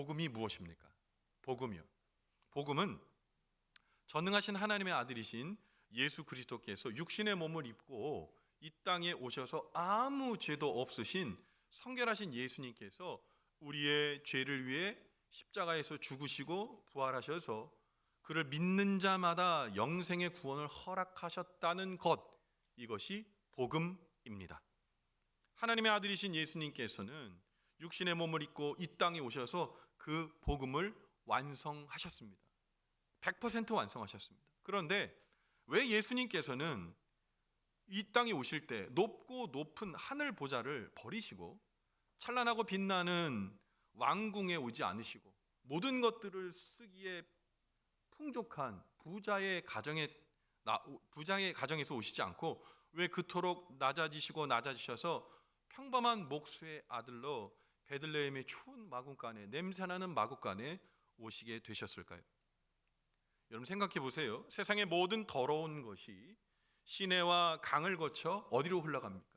복음이 무엇입니까? 복음이요. 복음은 전능하신 하나님의 아들이신 예수 그리스도께서 육신의 몸을 입고 이 땅에 오셔서 아무 죄도 없으신 성결하신 예수님께서 우리의 죄를 위해 십자가에서 죽으시고 부활하셔서 그를 믿는 자마다 영생의 구원을 허락하셨다는 것, 이것이 복음입니다. 하나님의 아들이신 예수님께서는 육신의 몸을 입고 이 땅에 오셔서 그 복음을 완성하셨습니다. 100% 완성하셨습니다. 그런데 왜 예수님께서는 이 땅에 오실 때 높고 높은 하늘 보좌를 버리시고 찬란하고 빛나는 왕궁에 오지 않으시고 모든 것들을 쓰기에 풍족한 부자의 가정에서 오시지 않고 왜 그토록 낮아지셔서 평범한 목수의 아들로 베들레헴의 추운 마구간에, 냄새나는 마구간에 오시게 되셨을까요? 여러분 생각해 보세요. 세상의 모든 더러운 것이 시내와 강을 거쳐 어디로 흘러갑니까?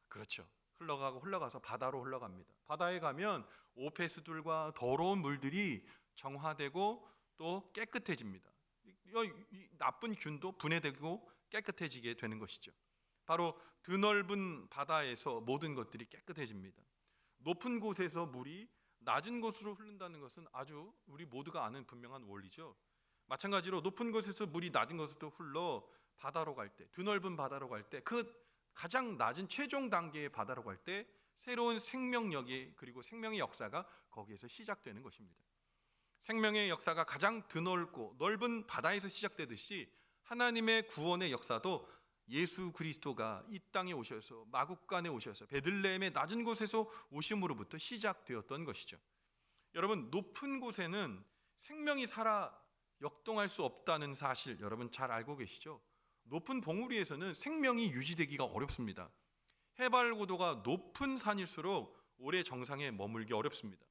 그렇죠. 흘러가서 바다로 흘러갑니다. 바다에 가면 오폐수들과 더러운 물들이 정화되고 또 깨끗해집니다. 이 나쁜 균도 분해되고 깨끗해지게 되는 것이죠. 바로 드넓은 바다에서 모든 것들이 깨끗해집니다. 높은 곳에서 물이 낮은 곳으로 흐른다는 것은 아주 우리 모두가 아는 분명한 원리죠. 마찬가지로 높은 곳에서 물이 낮은 곳으로 흘러 바다로 갈 때, 드넓은 바다로 갈 때, 그 가장 낮은 최종 단계의 바다로 갈 때 새로운 생명력이, 그리고 생명의 역사가 거기에서 시작되는 것입니다. 생명의 역사가 가장 드넓고 넓은 바다에서 시작되듯이 하나님의 구원의 역사도 예수 그리스도가 이 땅에 오셔서 마구간에 오셔서 베들레헴의 낮은 곳에서 오심으로부터 시작되었던 것이죠. 여러분, 높은 곳에는 생명이 살아 역동할 수 없다는 사실 여러분 잘 알고 계시죠? 높은 봉우리 위에서는 생명이 유지되기가 어렵습니다. 해발 고도가 높은 산일수록 오래 정상에 머물기 어렵습니다.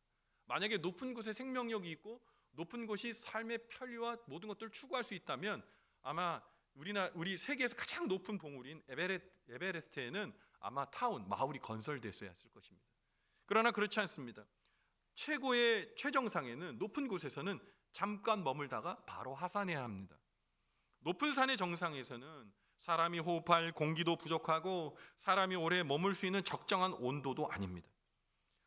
만약에 높은 곳에 생명력이 있고 높은 곳이 삶의 편리와 모든 것들을 추구할 수 있다면 아마 우리 세계에서 가장 높은 봉우리인 에베레스트에는 아마 마을이 건설됐어야 했을 것입니다. 그러나 그렇지 않습니다. 최고의 최정상에는 높은 곳에서는 잠깐 머물다가 바로 하산해야 합니다. 높은 산의 정상에서는 사람이 호흡할 공기도 부족하고 사람이 오래 머물 수 있는 적정한 온도도 아닙니다.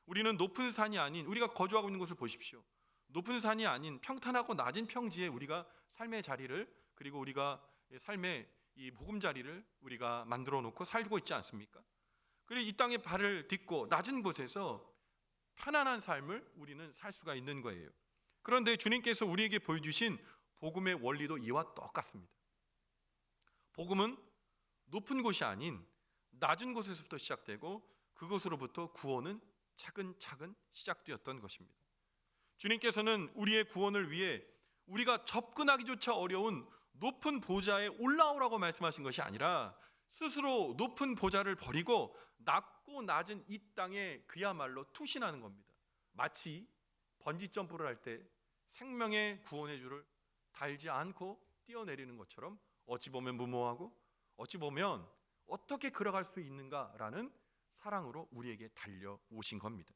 우리는 높은 산이 아닌, 우리가 거주하고 있는 곳을 보십시오. 높은 산이 아닌 평탄하고 낮은 평지에 우리가 삶의 자리를, 그리고 우리가 삶의 이 보금자리를 우리가 만들어 놓고 살고 있지 않습니까? 그리고 이 땅에 발을 딛고 낮은 곳에서 편안한 삶을 우리는 살 수가 있는 거예요. 그런데 주님께서 우리에게 보여주신 복음의 원리도 이와 똑같습니다. 복음은 높은 곳이 아닌 낮은 곳에서부터 시작되고 그곳으로부터 구원은 차근차근 시작되었던 것입니다. 주님께서는 우리의 구원을 위해 우리가 접근하기조차 어려운 높은 보좌에 올라오라고 말씀하신 것이 아니라 스스로 높은 보좌를 버리고 낮고 낮은 이 땅에 그야말로 투신하는 겁니다. 마치 번지 점프를 할 때 생명의 구원의 줄을 달지 않고 뛰어내리는 것처럼 어찌 보면 무모하고 어찌 보면 어떻게 걸어갈 수 있는가라는 사랑으로 우리에게 달려오신 겁니다.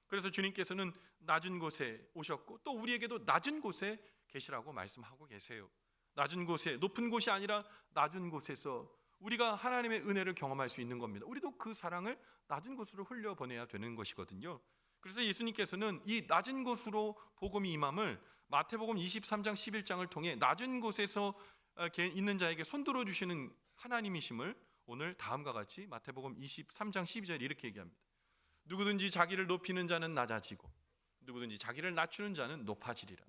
그래서 주님께서는 낮은 곳에 오셨고 또 우리에게도 낮은 곳에 계시라고 말씀하고 계세요. 낮은 곳에, 높은 곳이 아니라 낮은 곳에서 우리가 하나님의 은혜를 경험할 수 있는 겁니다. 우리도 그 사랑을 낮은 곳으로 흘려보내야 되는 것이거든요. 그래서 예수님께서는 이 낮은 곳으로 복음이 임함을 마태복음 23장 11장을 통해 낮은 곳에서 있는 자에게 손들어 주시는 하나님이심을 오늘 다음과 같이 마태복음 23장 12절 이렇게 얘기합니다. 누구든지 자기를 높이는 자는 낮아지고 누구든지 자기를 낮추는 자는 높아지리라.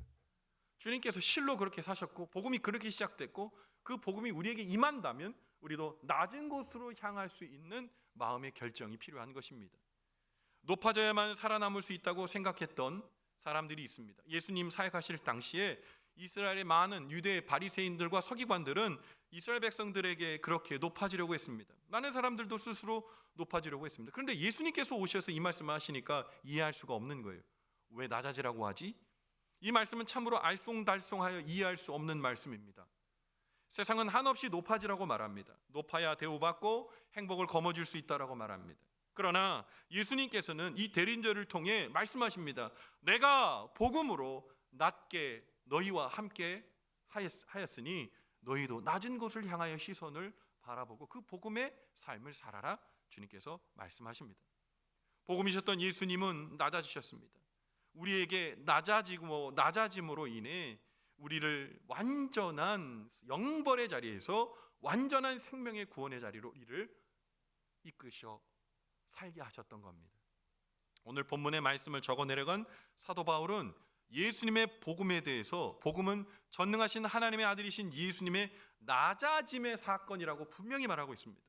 주님께서 실로 그렇게 사셨고 복음이 그렇게 시작됐고 그 복음이 우리에게 임한다면 우리도 낮은 곳으로 향할 수 있는 마음의 결정이 필요한 것입니다. 높아져야만 살아남을 수 있다고 생각했던 사람들이 있습니다. 예수님 사역하실 당시에 이스라엘의 많은 유대 바리새인들과 서기관들은 이스라엘 백성들에게 그렇게 높아지려고 했습니다. 많은 사람들도 스스로 높아지려고 했습니다. 그런데 예수님께서 오셔서 이 말씀을 하시니까 이해할 수가 없는 거예요. 왜 낮아지라고 하지? 이 말씀은 참으로 알쏭달쏭하여 이해할 수 없는 말씀입니다. 세상은 한없이 높아지라고 말합니다. 높아야 대우받고 행복을 거머쥘 수 있다라고 말합니다. 그러나 예수님께서는 이 대림절을 통해 말씀하십니다. 내가 복음으로 낮게 너희와 함께 하였으니 너희도 낮은 곳을 향하여 시선을 바라보고 그 복음의 삶을 살아라. 주님께서 말씀하십니다. 복음이셨던 예수님은 낮아지셨습니다. 우리에게 낮아짐으로 인해 우리를 완전한 영벌의 자리에서 완전한 생명의 구원의 자리로 우리를 이끄셔 살게 하셨던 겁니다. 오늘 본문의 말씀을 적어 내려간 사도 바울은 예수님의 복음에 대해서, 복음은 전능하신 하나님의 아들이신 예수님의 낮아짐의 사건이라고 분명히 말하고 있습니다.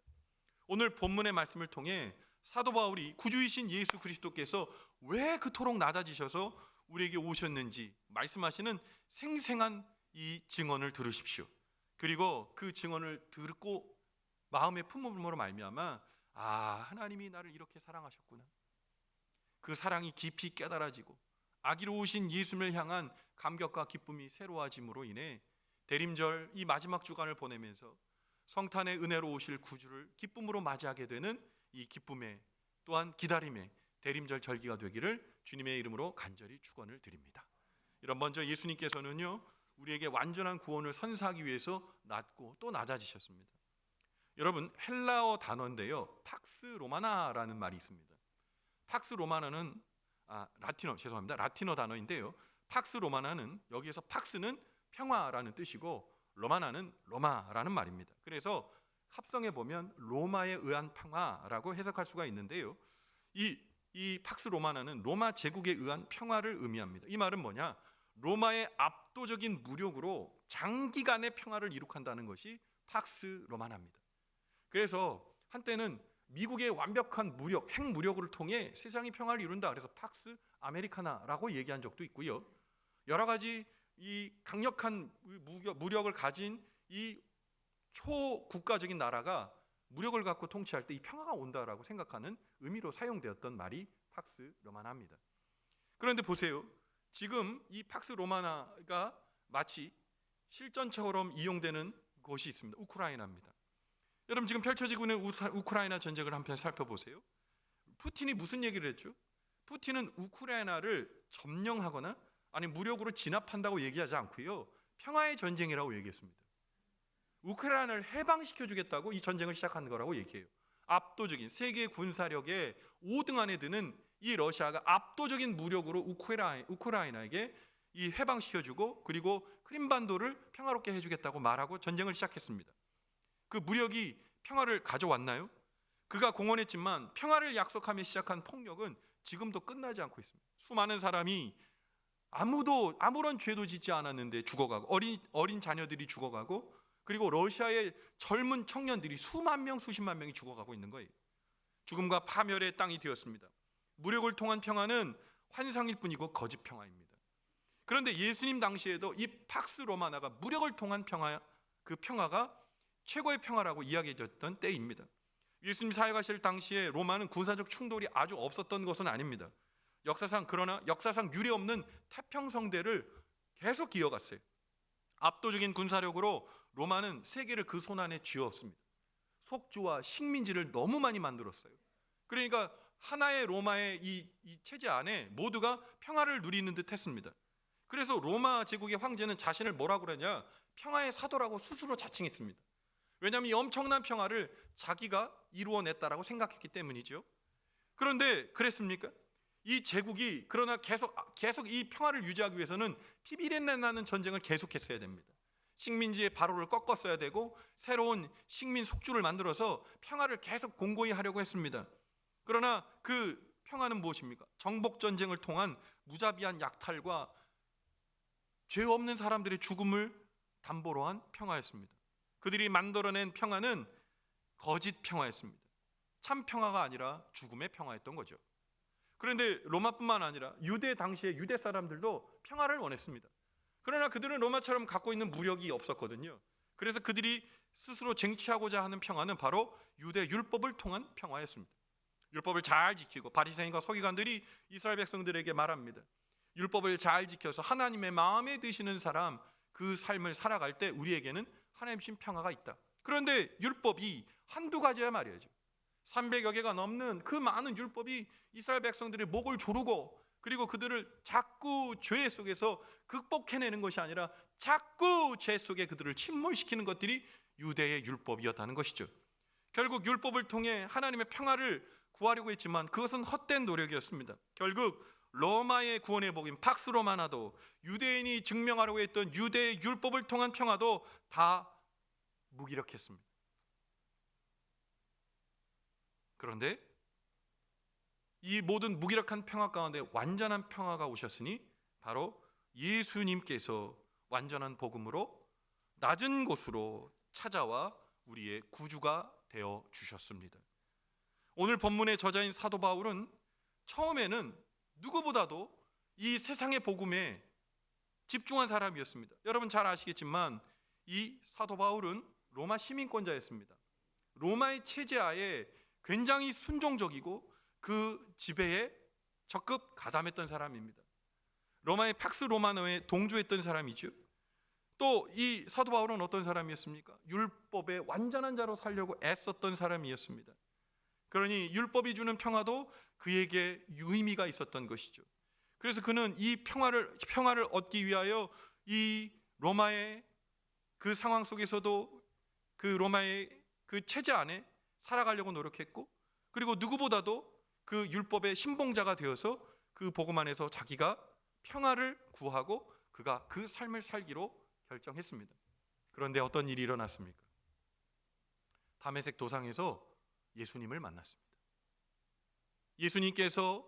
오늘 본문의 말씀을 통해 사도 바울이 구주이신 예수 그리스도께서 왜 그토록 낮아지셔서 우리에게 오셨는지 말씀하시는 생생한 이 증언을 들으십시오. 그리고 그 증언을 듣고 마음의 품음으로 말미암아 하나님이 나를 이렇게 사랑하셨구나, 그 사랑이 깊이 깨달아지고 아기로우신 예수님을 향한 감격과 기쁨이 새로워짐으로 인해 대림절 이 마지막 주간을 보내면서 성탄의 은혜로 오실 구주를 기쁨으로 맞이하게 되는 이 기쁨의, 또한 기다림의 대림절 절기가 되기를 주님의 이름으로 간절히 축원을 드립니다. 이런 먼저 예수님께서는요, 우리에게 완전한 구원을 선사하기 위해서 낮고 또 낮아지셨습니다. 여러분, 헬라어 단어인데요, 팍스 로마나라는 말이 있습니다. 팍스 로마나는 라틴어 단어인데요, 팍스 로마나는, 여기에서 팍스는 평화라는 뜻이고 로마나는 로마라는 말입니다. 그래서 합성해 보면 로마에 의한 평화라고 해석할 수가 있는데요, 이 팍스 로마나는 로마 제국에 의한 평화를 의미합니다. 이 말은 뭐냐? 로마의 압도적인 무력으로 장기간의 평화를 이룩한다는 것이 팍스 로마나입니다. 그래서 한때는 미국의 완벽한 무력, 핵무력을 통해 세상이 평화를 이룬다, 그래서 팍스 아메리카나라고 얘기한 적도 있고요, 여러 가지 이 강력한 무력을 가진 이 초국가적인 나라가 무력을 갖고 통치할 때 이 평화가 온다라고 생각하는 의미로 사용되었던 말이 팍스 로마나입니다. 그런데 보세요, 지금 이 팍스 로마나가 마치 실전처럼 이용되는 곳이 있습니다. 우크라이나입니다. 여러분, 지금 펼쳐지고 있는 우크라이나 전쟁을 한편 살펴보세요. 푸틴이 무슨 얘기를 했죠? 푸틴은 우크라이나를 점령하거나 아니 무력으로 진압한다고 얘기하지 않고요, 평화의 전쟁이라고 얘기했습니다. 우크라이나를 해방시켜 주겠다고 이 전쟁을 시작한 거라고 얘기해요. 압도적인 세계 군사력의 5등 안에 드는 이 러시아가 압도적인 무력으로 우크라이나에게 이 해방시켜주고 그리고 크림반도를 평화롭게 해주겠다고 말하고 전쟁을 시작했습니다. 그 무력이 평화를 가져왔나요? 그가 공언했지만 평화를 약속하며 시작한 폭력은 지금도 끝나지 않고 있습니다. 수많은 사람이 아무런 죄도 짓지 않았는데 죽어가고, 어린 자녀들이 죽어가고, 그리고 러시아의 젊은 청년들이 수만 명, 수십만 명이 죽어가고 있는 거예요. 죽음과 파멸의 땅이 되었습니다. 무력을 통한 평화는 환상일 뿐이고 거짓 평화입니다. 그런데 예수님 당시에도 이 팍스 로마나가 무력을 통한 평화, 그 평화가 최고의 평화라고 이야기해졌던 때입니다. 예수님 사역하실 당시에 로마는 군사적 충돌이 아주 없었던 것은 아닙니다. 그러나 역사상 유례없는 태평성대를 계속 이어갔어요. 압도적인 군사력으로 로마는 세계를 그 손 안에 쥐었습니다. 속주와 식민지를 너무 많이 만들었어요. 그러니까 하나의 로마의 이 체제 안에 모두가 평화를 누리는 듯 했습니다. 그래서 로마 제국의 황제는 자신을 뭐라고 그러냐? 평화의 사도라고 스스로 자칭했습니다. 왜냐하면 이 엄청난 평화를 자기가 이루어냈다라고 생각했기 때문이죠. 그런데 그랬습니까? 이 제국이 그러나 계속 이 평화를 유지하기 위해서는 피비린내 나는 전쟁을 계속했어야 됩니다. 식민지의 바로를 꺾었어야 되고 새로운 식민 속주를 만들어서 평화를 계속 공고히 하려고 했습니다. 그러나 그 평화는 무엇입니까? 정복 전쟁을 통한 무자비한 약탈과 죄 없는 사람들의 죽음을 담보로 한 평화였습니다. 그들이 만들어낸 평화는 거짓 평화였습니다. 참 평화가 아니라 죽음의 평화였던 거죠. 그런데 로마뿐만 아니라 당시의 유대 사람들도 평화를 원했습니다. 그러나 그들은 로마처럼 갖고 있는 무력이 없었거든요. 그래서 그들이 스스로 쟁취하고자 하는 평화는 바로 유대 율법을 통한 평화였습니다. 율법을 잘 지키고 바리새인과 서기관들이 이스라엘 백성들에게 말합니다. 율법을 잘 지켜서 하나님의 마음에 드시는 사람, 그 삶을 살아갈 때 우리에게는 하나님 신 평화가 있다. 그런데 율법이 한두 가지야 말이죠. 300여 개가 넘는 그 많은 율법이 이스라엘 백성들의 목을 조르고, 그리고 그들을 자꾸 죄 속에서 극복해내는 것이 아니라 자꾸 죄 속에 그들을 침몰시키는 것들이 유대의 율법이었다는 것이죠. 결국 율법을 통해 하나님의 평화를 구하려고 했지만 그것은 헛된 노력이었습니다. 결국 로마의 구원의 복인 팍스 로마나도, 유대인이 증명하려고 했던 유대의 율법을 통한 평화도 다 무기력했습니다. 그런데 이 모든 무기력한 평화 가운데 완전한 평화가 오셨으니 바로 예수님께서 완전한 복음으로 낮은 곳으로 찾아와 우리의 구주가 되어 주셨습니다. 오늘 본문의 저자인 사도 바울은 처음에는 누구보다도 이 세상의 복음에 집중한 사람이었습니다. 여러분 잘 아시겠지만 이 사도 바울은 로마 시민권자였습니다. 로마의 체제하에 굉장히 순종적이고 그 지배에 적극 가담했던 사람입니다. 로마의 팍스 로마노에 동조했던 사람이죠. 또 이 사도 바울은 어떤 사람이었습니까? 율법의 완전한 자로 살려고 애썼던 사람이었습니다. 그러니 율법이 주는 평화도 그에게 의미가 있었던 것이죠. 그래서 그는 이 평화를 얻기 위하여 이 로마의 그 상황 속에서도 그 로마의 그 체제 안에 살아가려고 노력했고, 그리고 누구보다도 그 율법의 신봉자가 되어서 그 복음 안에서 자기가 평화를 구하고 그가 그 삶을 살기로 결정했습니다. 그런데 어떤 일이 일어났습니까? 다메섹 도상에서 예수님을 만났습니다. 예수님께서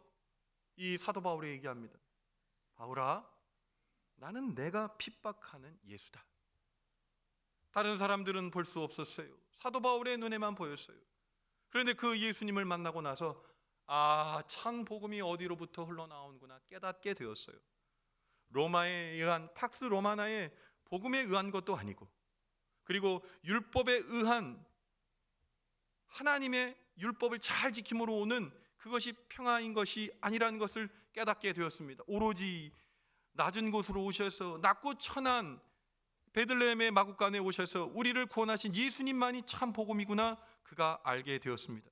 이 사도 바울에게 얘기합니다. 바울아, 나는 내가 핍박하는 예수다. 다른 사람들은 볼 수 없었어요. 사도 바울의 눈에만 보였어요. 그런데 그 예수님을 만나고 나서 참 복음이 어디로부터 흘러나오는구나 깨닫게 되었어요. 로마에 의한 팍스 로마나의 복음에 의한 것도 아니고, 그리고 율법에 의한 하나님의 율법을 잘 지킴으로 오는 그것이 평화인 것이 아니라는 것을 깨닫게 되었습니다. 오로지 낮은 곳으로 오셔서 낮고 천한 베들레헴의 마구간에 오셔서 우리를 구원하신 예수님만이 참 복음이구나 그가 알게 되었습니다.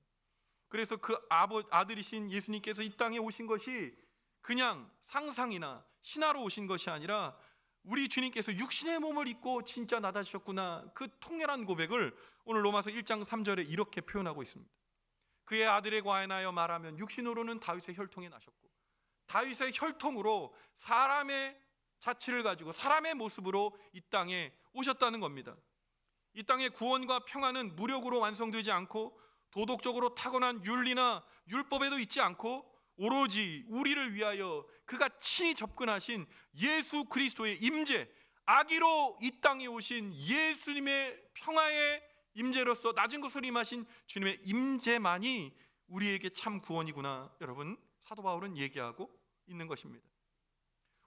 그래서 그 아들이신 예수님께서 이 땅에 오신 것이 그냥 상상이나 신화로 오신 것이 아니라 우리 주님께서 육신의 몸을 입고 진짜 나타나셨구나, 그 통렬한 고백을 오늘 로마서 1장 3절에 이렇게 표현하고 있습니다. 그의 아들에 관하여 말하면 육신으로는 다윗의 혈통에 나셨고 다윗의 혈통으로 사람의 자취를 가지고 사람의 모습으로 이 땅에 오셨다는 겁니다. 이 땅의 구원과 평화는 무력으로 완성되지 않고 도덕적으로 타고난 윤리나 율법에도 있지 않고 오로지 우리를 위하여 그가 친히 접근하신 예수 그리스도의 임재, 아기로 이 땅에 오신 예수님의 평화의 임재로서 낮은 곳으로 임하신 주님의 임재만이 우리에게 참 구원이구나, 여러분 사도 바울은 얘기하고 있는 것입니다.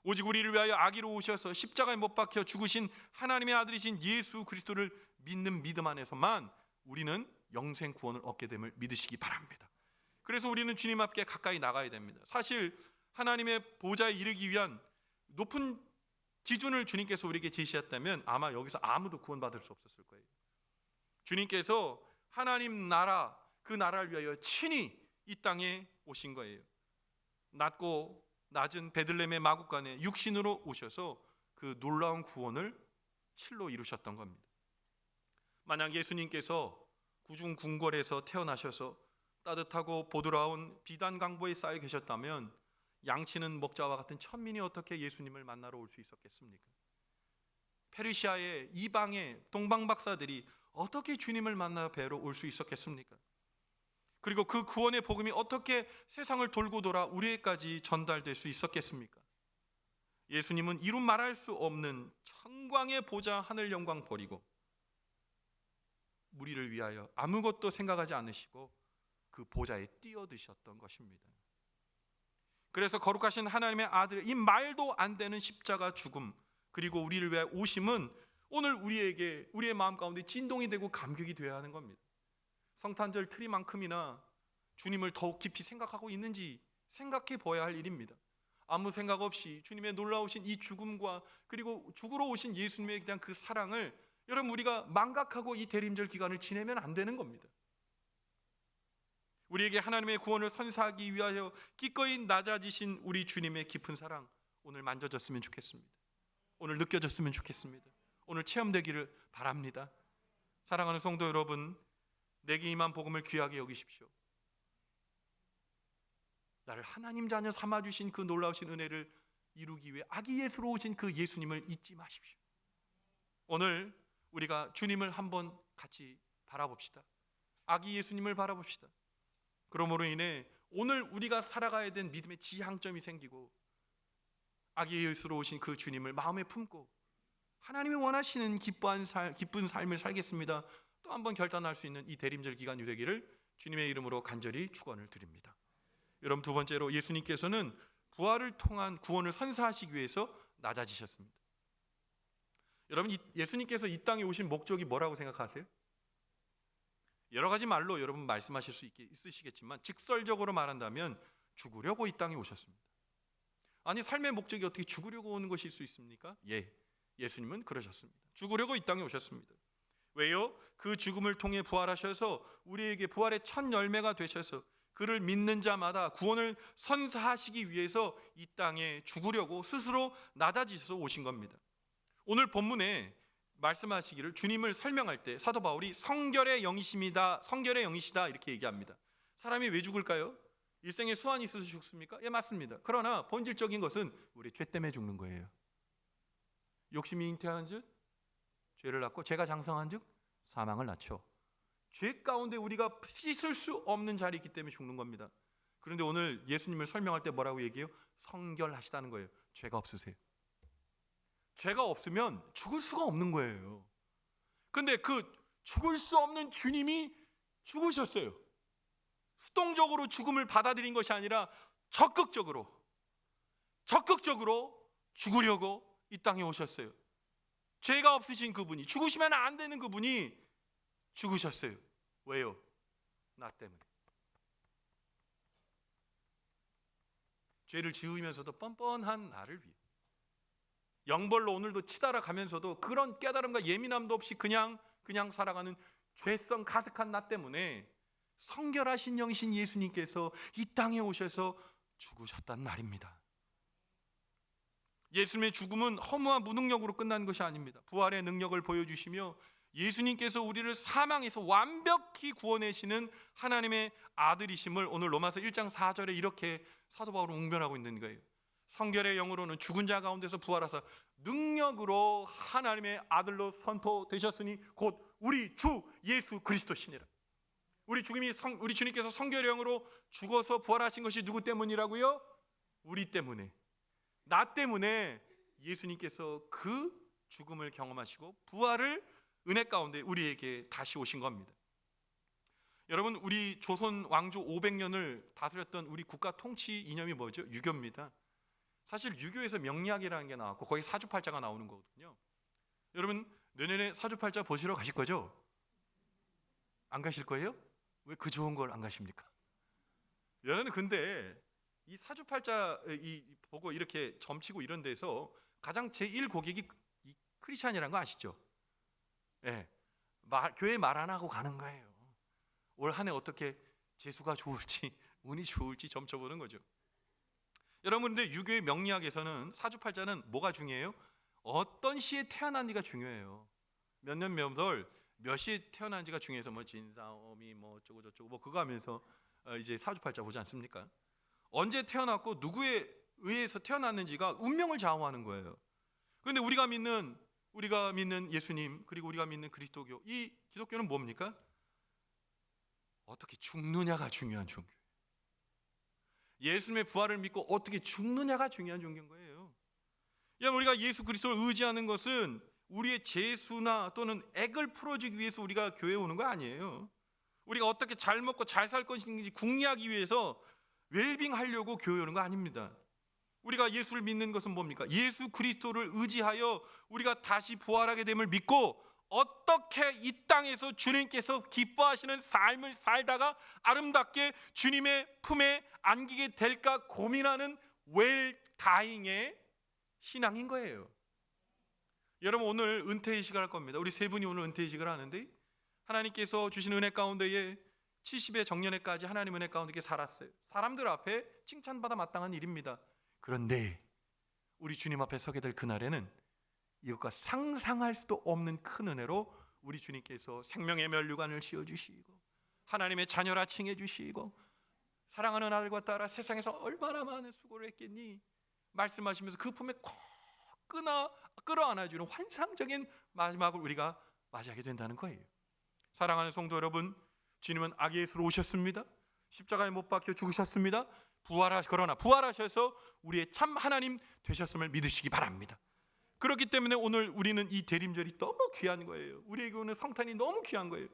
오직 우리를 위하여 아기로 오셔서 십자가에 못 박혀 죽으신 하나님의 아들이신 예수 그리스도를 믿는 믿음 안에서만 우리는 영생 구원을 얻게 됨을 믿으시기 바랍니다. 그래서 우리는 주님 앞에 가까이 나가야 됩니다. 사실 하나님의 보좌에 이르기 위한 높은 기준을 주님께서 우리에게 제시했다면 아마 여기서 아무도 구원받을 수 없었을 거예요. 주님께서 하나님 나라, 그 나라를 위하여 친히 이 땅에 오신 거예요. 낮고 낮은 베들레헴의 마구간에 육신으로 오셔서 그 놀라운 구원을 실로 이루셨던 겁니다. 만약 예수님께서 구중 궁궐에서 태어나셔서 따뜻하고 보드라운 비단 강보에 쌓여 계셨다면 양치는 목자와 같은 천민이 어떻게 예수님을 만나러 올 수 있었겠습니까? 페르시아의 이방의 동방 박사들이 어떻게 주님을 만나 뵈러 올 수 있었겠습니까? 그리고 그 구원의 복음이 어떻게 세상을 돌고 돌아 우리에게까지 전달될 수 있었겠습니까? 예수님은 이루 말할 수 없는 천광의 보좌 하늘 영광 버리고 우리를 위하여 아무것도 생각하지 않으시고 그 보좌에 뛰어드셨던 것입니다. 그래서 거룩하신 하나님의 아들, 이 말도 안 되는 십자가 죽음, 그리고 우리를 위해 오심은 오늘 우리에게 우리의 마음 가운데 진동이 되고 감격이 되어야 하는 겁니다. 성탄절 트리만큼이나 주님을 더욱 깊이 생각하고 있는지 생각해 보아야 할 일입니다. 아무 생각 없이 주님의 놀라우신 이 죽음과 그리고 죽으러 오신 예수님에 대한 그 사랑을 여러분 우리가 망각하고 이 대림절 기간을 지내면 안 되는 겁니다. 우리에게 하나님의 구원을 선사하기 위하여 기꺼이 낮아지신 우리 주님의 깊은 사랑 오늘 만져졌으면 좋겠습니다. 오늘 느껴졌으면 좋겠습니다. 오늘 체험되기를 바랍니다. 사랑하는 성도 여러분, 내게 임한 복음을 귀하게 여기십시오. 나를 하나님 자녀 삼아주신 그 놀라우신 은혜를 이루기 위해 아기 예수로 오신 그 예수님을 잊지 마십시오. 오늘 우리가 주님을 한번 같이 바라봅시다. 아기 예수님을 바라봅시다. 그러므로 인해 오늘 우리가 살아가야 된 믿음의 지향점이 생기고 아기 예수로 오신 그 주님을 마음에 품고 하나님이 원하시는 기쁜 삶을 살겠습니다. 또 한번 결단할 수 있는 이 대림절 기간이 되기를 주님의 이름으로 간절히 축원을 드립니다. 여러분, 두 번째로 예수님께서는 부활을 통한 구원을 선사하시기 위해서 낮아지셨습니다. 여러분, 예수님께서 이 땅에 오신 목적이 뭐라고 생각하세요? 여러 가지 말로 여러분 말씀하실 수 있으시겠지만 직설적으로 말한다면 죽으려고 이 땅에 오셨습니다. 아니, 삶의 목적이 어떻게 죽으려고 오는 것일 수 있습니까? 예수님은 그러셨습니다. 죽으려고 이 땅에 오셨습니다. 왜요? 그 죽음을 통해 부활하셔서 우리에게 부활의 첫 열매가 되셔서 그를 믿는 자마다 구원을 선사하시기 위해서 이 땅에 죽으려고 스스로 낮아지셔서 오신 겁니다. 오늘 본문에 말씀하시기를 주님을 설명할 때 사도 바울이 성결의 영이십니다, 성결의 영이시다 이렇게 얘기합니다. 사람이 왜 죽을까요? 일생에 수완이 있어서 죽습니까? 예, 맞습니다. 그러나 본질적인 것은 우리 죄 때문에 죽는 거예요. 욕심이 잉태한 즉 죄를 낳고 죄가 장성한 즉 사망을 낳죠. 죄 가운데 우리가 씻을 수 없는 자리에 있기 때문에 죽는 겁니다. 그런데 오늘 예수님을 설명할 때 뭐라고 얘기해요? 성결하시다는 거예요. 죄가 없으세요. 죄가 없으면 죽을 수가 없는 거예요. 근데 그 죽을 수 없는 주님이 죽으셨어요. 수동적으로 죽음을 받아들인 것이 아니라 적극적으로 죽으려고 이 땅에 오셨어요. 죄가 없으신 그분이, 죽으시면 안 되는 그분이 죽으셨어요. 왜요? 나 때문에. 죄를 지으면서도 뻔뻔한 나를 위해, 영벌로 오늘도 치달아 가면서도 그런 깨달음과 예민함도 없이 그냥 살아가는 죄성 가득한 나 때문에 성결하신 영이신 예수님께서 이 땅에 오셔서 죽으셨단 말입니다. 예수님의 죽음은 허무한 무능력으로 끝난 것이 아닙니다. 부활의 능력을 보여주시며 예수님께서 우리를 사망에서 완벽히 구원하시는 하나님의 아들이심을 오늘 로마서 1장 4절에 이렇게 사도 바울은 웅변하고 있는 거예요. 성결의 영으로는 죽은 자 가운데서 부활하사 능력으로 하나님의 아들로 선포되셨으니 곧 우리 주 예수 그리스도시니라. 우리 주님께서 성결의 영으로 죽어서 부활하신 것이 누구 때문이라고요? 우리 때문에, 나 때문에 예수님께서 그 죽음을 경험하시고 부활을 은혜 가운데 우리에게 다시 오신 겁니다. 여러분, 우리 조선 왕조 500년을 다스렸던 우리 국가 통치 이념이 뭐죠? 유교입니다. 사실 유교에서 명리학이라는 게 나왔고 거기 사주팔자가 나오는 거거든요. 여러분, 내년에 사주팔자 보시러 가실 거죠? 안 가실 거예요? 왜 그 좋은 걸 안 가십니까? 여러분, 근데 이 사주팔자 보고 이렇게 점치고 이런 데서 가장 제1 고객이 이 크리스찬이라는 거 아시죠? 예, 교회 말 안 하고 가는 거예요. 올 한 해 어떻게 재수가 좋을지, 운이 좋을지 점쳐보는 거죠. 여러분, 근데 유교의 명리학에서는 사주팔자는 뭐가 중요해요? 어떤 시에 태어난지가 중요해요. 몇 년 몇 월 몇 시에 태어난지가 중요해서 뭐 진사오미 뭐 어쩌고 저쩌고 뭐 그거 하면서 이제 사주팔자 보지 않습니까? 언제 태어났고 누구에 의해서 태어났는지가 운명을 좌우하는 거예요. 그런데 우리가 믿는 예수님, 그리고 우리가 믿는 그리스도교, 이 기독교는 뭡니까? 어떻게 죽느냐가 중요한 종교예요. 예수님의 부활을 믿고 어떻게 죽느냐가 중요한 종교인 거예요. 우리가 예수 그리스도를 의지하는 것은 우리의 죄수나 또는 액을 풀어주기 위해서 우리가 교회에 오는 거 아니에요. 우리가 어떻게 잘 먹고 잘 살 것인지 궁리하기 위해서 웰빙하려고 교회 오는 거 아닙니다. 우리가 예수를 믿는 것은 뭡니까? 예수 그리스도를 의지하여 우리가 다시 부활하게 됨을 믿고 어떻게 이 땅에서 주님께서 기뻐하시는 삶을 살다가 아름답게 주님의 품에 안기게 될까 고민하는 웰다잉의 신앙인 거예요. 여러분, 오늘 은퇴이식을 할 겁니다. 우리 세 분이 오늘 은퇴이식을 하는데 하나님께서 주신 은혜 가운데에 70의 정년에까지 하나님 은혜 가운데 이렇게 살았어요. 사람들 앞에 칭찬받아 마땅한 일입니다. 그런데 우리 주님 앞에 서게 될 그날에는 이것과 상상할 수도 없는 큰 은혜로 우리 주님께서 생명의 면류관을 씌워주시고 하나님의 자녀라 칭해주시고 사랑하는 아들과 딸아 세상에서 얼마나 많은 수고를 했겠니 말씀하시면서 그 품에 콕 끌어안아주는 환상적인 마지막을 우리가 맞이하게 된다는 거예요. 사랑하는 성도 여러분, 주님은 아기 예수로 오셨습니다. 십자가에 못 박혀 죽으셨습니다. 그러나 부활하셔서 우리의 참 하나님 되셨음을 믿으시기 바랍니다. 그렇기 때문에 오늘 우리는 이 대림절이 너무 귀한 거예요. 우리에게는 성탄이 너무 귀한 거예요.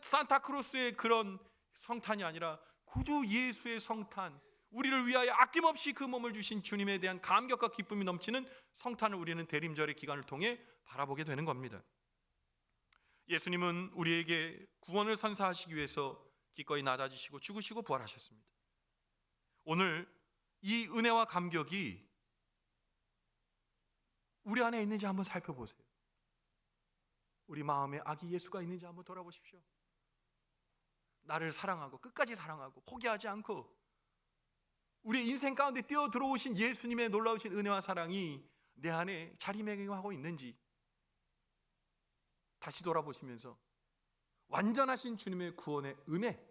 산타크로스의 그런 성탄이 아니라 구주 예수의 성탄, 우리를 위하여 아낌없이 그 몸을 주신 주님에 대한 감격과 기쁨이 넘치는 성탄을 우리는 대림절의 기간을 통해 바라보게 되는 겁니다. 예수님은 우리에게 구원을 선사하시기 위해서 기꺼이 낮아지시고 죽으시고 부활하셨습니다. 오늘 이 은혜와 감격이 우리 안에 있는지 한번 살펴보세요. 우리 마음에 아기 예수가 있는지 한번 돌아보십시오. 나를 사랑하고 끝까지 사랑하고 포기하지 않고 우리 인생 가운데 뛰어 들어오신 예수님의 놀라우신 은혜와 사랑이 내 안에 자리매김하고 있는지 다시 돌아보시면서 완전하신 주님의 구원의 은혜,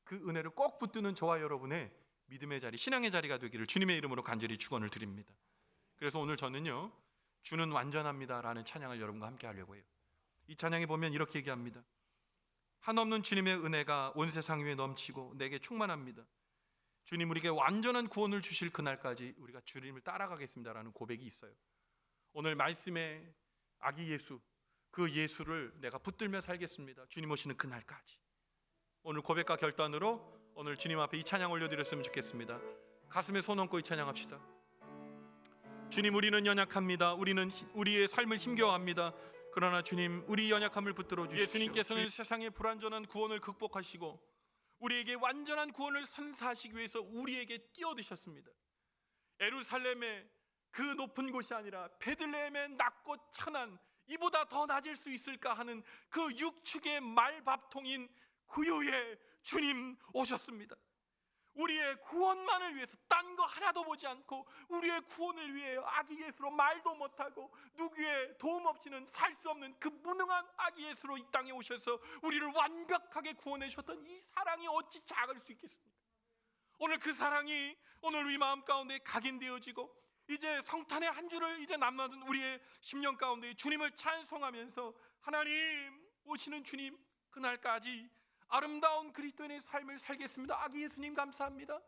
그 은혜를 꼭 붙드는 저와 여러분의 믿음의 자리, 신앙의 자리가 되기를 주님의 이름으로 간절히 축원을 드립니다. 그래서 오늘 저는요, 주는 완전합니다라는 찬양을 여러분과 함께 하려고 해요. 이 찬양에 보면 이렇게 얘기합니다. 한없는 주님의 은혜가 온 세상 위에 넘치고 내게 충만합니다. 주님 우리에게 완전한 구원을 주실 그날까지 우리가 주님을 따라가겠습니다라는 고백이 있어요. 오늘 말씀에 아기 예수, 그 예수를 내가 붙들며 살겠습니다. 주님 오시는 그날까지. 오늘 고백과 결단으로 오늘 주님 앞에 이 찬양 올려드렸으면 좋겠습니다. 가슴에 손 얹고 이 찬양합시다. 주님 우리는 연약합니다. 우리는 우리의 삶을 힘겨워합니다. 그러나 주님 우리 연약함을 붙들어 주십시오. 예수님께서는 세상의 불완전한 구원을 극복하시고 우리에게 완전한 구원을 선사하시기 위해서 우리에게 뛰어드셨습니다. 예루살렘의 그 높은 곳이 아니라 베들레헴의 낮고 천한 이보다 더 낮을 수 있을까 하는 그 육축의 말밥통인 구유에 주님 오셨습니다. 우리의 구원만을 위해서 딴 거 하나도 보지 않고 우리의 구원을 위해 아기 예수로 말도 못하고 누구의 도움 없이는 살 수 없는 그 무능한 아기 예수로 이 땅에 오셔서 우리를 완벽하게 구원해 주셨던 이 사랑이 어찌 작을 수 있겠습니까? 오늘 그 사랑이 오늘 우리 마음 가운데 각인되어지고 이제 성탄의 한 주를 이제 남는 우리의 심령 가운데 주님을 찬송하면서 하나님 오시는 주님 그날까지 아름다운 그리스도인의 삶을 살겠습니다. 아기 예수님 감사합니다.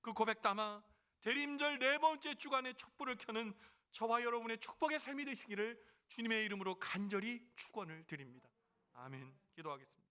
그 고백 담아 대림절 4번째 주간의 촛불을 켜는 저와 여러분의 축복의 삶이 되시기를 주님의 이름으로 간절히 축원을 드립니다. 아멘. 기도하겠습니다.